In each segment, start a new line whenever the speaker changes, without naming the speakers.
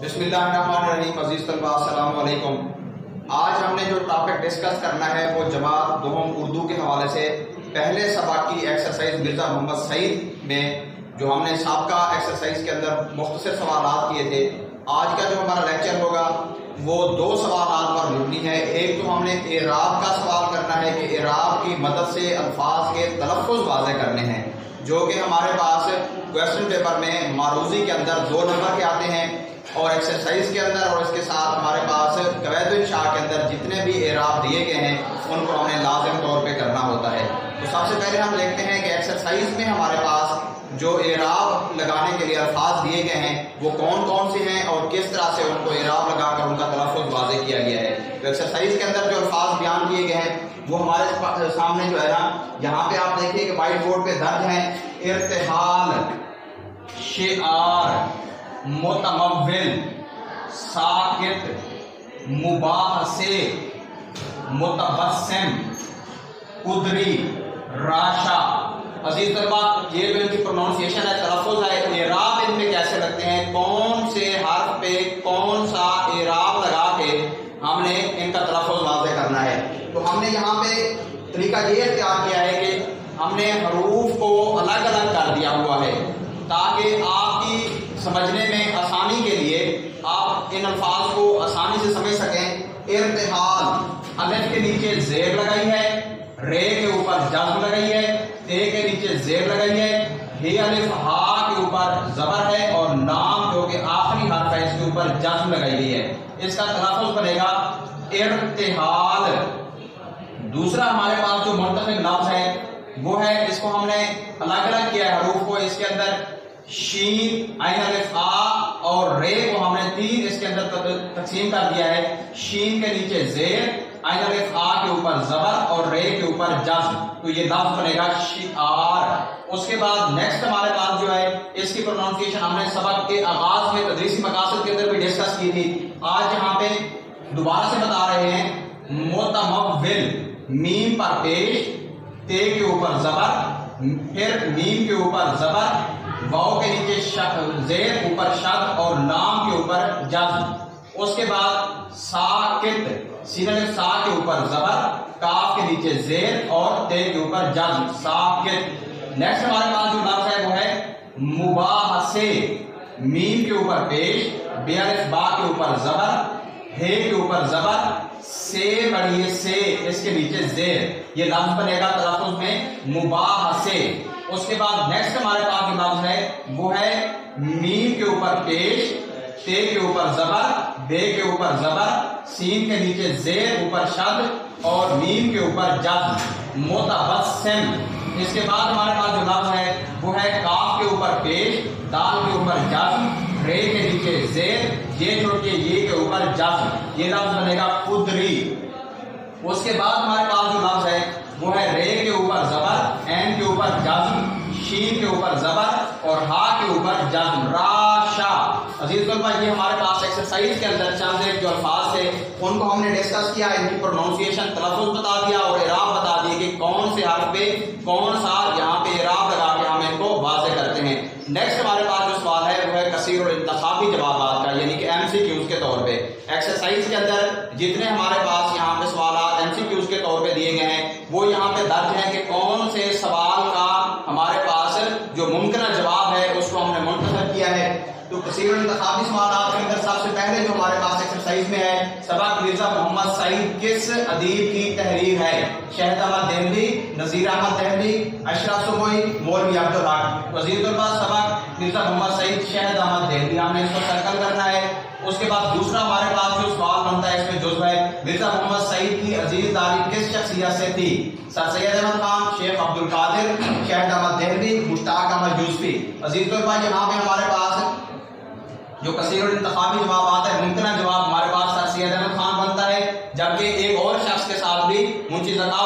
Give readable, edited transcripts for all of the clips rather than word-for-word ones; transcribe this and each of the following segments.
بسم اللہ الرحمن الرحیم. عزیز طلباء السلام علیکم. آج ہم نے جو ٹاپک ڈسکس کرنا ہے وہ جماعت دوم اردو کے حوالے سے پہلے سبق کی ایکسرسائز مرزا محمد سعید میں جو ہم نے سابقہ ایکسرسائز کے اندر مختصر سوالات کیے تھے. آج کا جو ہمارا لیکچر ہوگا وہ دو سوالات پر مبنی ہے. ایک تو ہم نے اعراب کا سوال کرنا ہے کہ اعراب کی مدد سے الفاظ کے تلفظ واضح کرنے ہیں، جو کہ ہمارے پاس کویسچن پیپر میں معروضی کے اندر 2 نمبر کے آتے ہیں، اور ایکسرسائز کے اندر اور اس کے ساتھ ہمارے پاس قواعد انشاء کے اندر جتنے بھی اعراب دیے گئے ہیں ان کو ہم نے لازم طور پہ کرنا ہوتا ہے. تو سب سے پہلے ہم دیکھتے ہیں کہ ایکسرسائز میں ہمارے پاس جو اعراب لگانے کے لیے الفاظ دیے گئے ہیں وہ کون کون سے ہیں اور کس طرح سے ان کو اعراب لگا کر ان کا تلفظ واضح کیا گیا ہے. تو ایکسرسائز کے اندر جو الفاظ بیان کیے گئے ہیں وہ ہمارے سامنے جو ہے نا، یہاں پہ آپ دیکھیے کہ وائٹ بورڈ پہ درج ہیں: ارتحال، شعار، متمول، ساکت، مباحثے، متبسم، قدری، راشا. عزیز طلباء، یہ جو ان کی پروننسیشن ہے، تلفظ ہے، اعراب ان میں کیسے لگتے ہیں، کون سے حرف پہ کون سا اعراب لگا کے ہم نے ان کا تلفظ واضح کرنا ہے. تو ہم نے یہاں پہ طریقہ یہ اختیار کیا ہے کہ ہم نے حروف کو الگ الگ کر دیا ہوا ہے تاکہ آپ کی سمجھنے میں آسانی کے لیے آپ ان الفاظ کو آسانی سے سمجھ سکیں. ارتحال، الف کے نیچے زیر لگائی ہے، رے کے اوپر جزم لگائی ہے، تے کے نیچے زیر لگائی ہے، ہی الف ہا کے اوپر زبر ہے، اور نام جو کہ آخری حرف ہے اس کے اوپر جزم لگائی گئی ہے. اس کا تلفظ بنے گا ارتحال. دوسرا ہمارے پاس جو منتخب لفظ ہے وہ ہے، اس کو ہم نے الگ الگ کیا ہے حروف کو. اس کے اندر شین، عین الف آ اور رے کو ہم نے 3 اس کے اندر تقسیم کر دیا ہے. شین کے نیچے زیر، عین الف آ کے اوپر زبر اور رے کے اوپر جزم. تو یہ لفظ بنے گا شعار. اس کے بعد نیکسٹ ہمارے پاس جو ہے اس کی پروننسیشن ہم نے سبق کے آغاز میں تدریسی مقاصد کے اندر بھی ڈسکس کی تھی. آج یہاں پہ دوبارہ سے بتا رہے ہیں. متمول، میم پر پیش، تے کے اوپر زبر، پھر میم کے اوپر زبر، واو کے نیچے زیر، اوپر شد اور لام کے اوپر جزم. اس کے بعد ساکت، سین الف سا کے اوپر زبر، کاف کے نیچے زیر اور تے کے اوپر جزم، ساکت. نیکسٹ ہمارے پاس جو لفظ ہے وہ ہے مباحثے. میم کے اوپر پیش، بے الف با کے اوپر زبر، ہے کے اوپر زبر، سے پڑھیے سے، اس کے نیچے زیر. یہ لفظ بنے گا تلفظ میں مباحثے. اس کے بعد نیکسٹ ہمارے پاس جو لفظ ہے وہ ہے میم کے اوپر پیش، تے کے اوپر زبر، بے کے اوپر زبر، سین کے نیچے زیر، اوپر شد اور میم کے اوپر جزم، متبسم. اس کے بعد ہمارے پاس جو لفظ ہے وہ ہے کاف کے اوپر پیش، دال کے اوپر جزم، رے کے نیچے زیر، یہ چھوڑ کے یہ کے اوپر جزم. یہ لفظ بنے گا قدری. اس کے بعد ہمارے پاس جو لفظ ہے وہ ہے رے کے اوپر زبر، عین کے اوپر جزم، شین کے اوپر زبر اور ہا کے اوپر جزم، راشا. عزیز طلباء، یہ ہمارے پاس ایکسرسائز کے اندر چند ایک جو الفاظ تھے ان کو ہم نے ڈسکس کیا، ان کی پروننسیشن تلفظ بتا دیا اور اعراب بتا دیے کہ کون سے حرف پہ کون سا یہاں پہ اعراب لگا کے ہم ان کو واضح کرتے ہیں. نیکسٹ ہمارے پاس جو سوال ہے وہ ہے کثیر الانتخابی جوابات کا، یعنی کہ ایم سی کیوز کے طور پہ. ایکسرسائز کے اندر جتنے ہمارے پاس یہاں پہ سوالات ایم سی کیوز کے طور پہ دیے گئے ہیں وہ یہاں پہ درج ہیں کہ کون سے سوال کا ہمارے پاس جو ممکنہ جواب ہے اس کو ہم نے منتخب کیا ہے. تو کثیر الانتخابی سوالات کے اندر سب سے پہلے جو ہمارے پاس ایکسرسائز میں ہے، سبق مرزا محمد سعید کس ادیب کی تحریر ہے؟ شہد احمد دہلوی، نذیر احمد دہلوی، اشرف سموئی، مولوی عبدالحق. وزیر طلباء سبق مرزا محمد سعید شہد احمد دہلوی، ہم نے اس کو سرکل کرنا ہے. اس کے بعد دوسرا ہمارے پاس جو سوال بنتا ہے اس میں جزو ہے مرزا محمد سعید کی عزیز داری کس شخصیت سے تھی؟ سر سید احمد خان، شیخ عبد القادر، شہد احمد دہلوی، مشتاق احمد یوسفی. عزیز طلباء، یہاں پہ ہمارے پاس جو کثیر الانتخابی جوابات ہے، ممکنہ جواب ہمارے پاس سر سید احمد خان بنتا ہے، جبکہ ایک اور شخص کے ساتھ بھی منشی ذکاء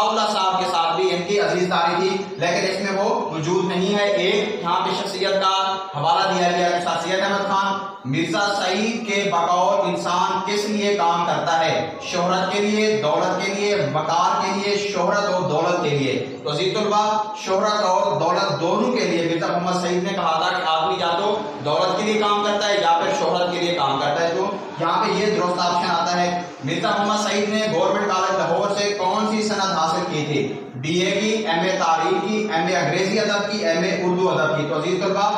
اللہ صاحب کے ساتھ بھی ان کی عزیز داری تھی، لیکن اس میں وہ موجود نہیں ہے. ایک یہاں پہ شخصیت کا حوالہ دیا گیا ہے سر سید احمد خان. مرزا سعید کے بقول انسان کس لیے کام کرتا ہے؟ شہرت کے لیے، دولت کے لیے، وقار کے لیے، شہرت اور دولت کے لیے۔ تو عزیز طلباء، شہرت اور دولت دونوں کے لیے مرزا محمد سعید نے کہا تھا کہ آدمی یا تو دولت کے لیے کام کرتا ہے یا پھر شہرت کے لیے کام کرتا ہے۔ تو یہاں پہ یہ درست آپشن آتا ہے۔ مرزا محمد سعید نے گورنمنٹ کالج لاہور سے کون سی سند حاصل کی تھی؟ بی اے کی، ایم اے تاریخ کی، ایم اے انگریزی ادب کی، ایم اے اردو ادب کی۔ تو عزیز طلباء،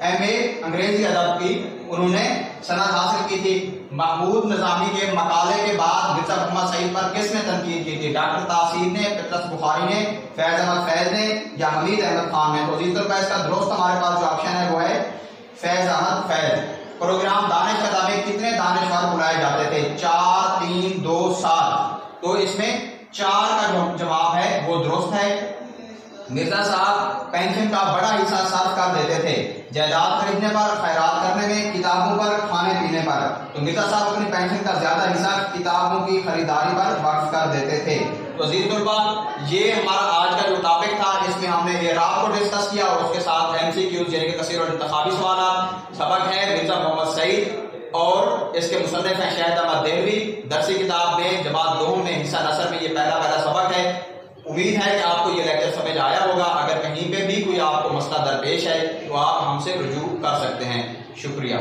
ایم اے انگریزی ادب کی انہوں نے سند حاصل کی تھی۔ محمود نظامی کے مقالے کے بعد مرزا محمد سعید پر کس نے تنقید کی تھی؟ ڈاکٹر تاثیر نے، پطرس بخاری نے، فیض احمد فیض نے یا حمید احمد خان نے؟ تو عزیز طلباء، اس کا درست ہمارے پاس جو آپشن ہے وہ ہے فیض احمد فیض۔ پروگرام دانش فضا میں کتنے دانشور بلائے جاتے تھے؟ 4، 3، 2، 7۔ تو اس میں 4 کا جو جواب ہے وہ درست ہے۔ مرزا صاحب پینشن کا بڑا حصہ صرف کر دیتے تھے؟ جائیداد خریدنے پر، خیرات کرنے میں، کتابوں پر، کھانے پینے پر۔ تو مرزا صاحب اپنی پینشن کا زیادہ حصہ کتابوں کی خریداری پر وقف کر دیتے تھے۔ تو عزیز طلباء، یہ ہمارا آج کا جو ٹاپک تھا، اس میں ہم نے اعراب کو ڈسکس کیا اور اس کے ساتھ ایم سی کیوز یعنی کہ کثیر اور انتخابی سوالات۔ سبق ہے مرزا محمد سعید اور اس کے مصنف ہیں شاہد احمد دہلوی۔ درسی کتاب میں جماعت دوم میں حصہ نثر میں یہ پہلا سبق ہے۔ امید ہے کہ آپ کو یہ لیکچر سمجھ آیا ہوگا۔ اگر کہیں پہ بھی کوئی آپ کو مسئلہ درپیش ہے تو آپ ہم سے رجوع کر سکتے ہیں۔ شکریہ۔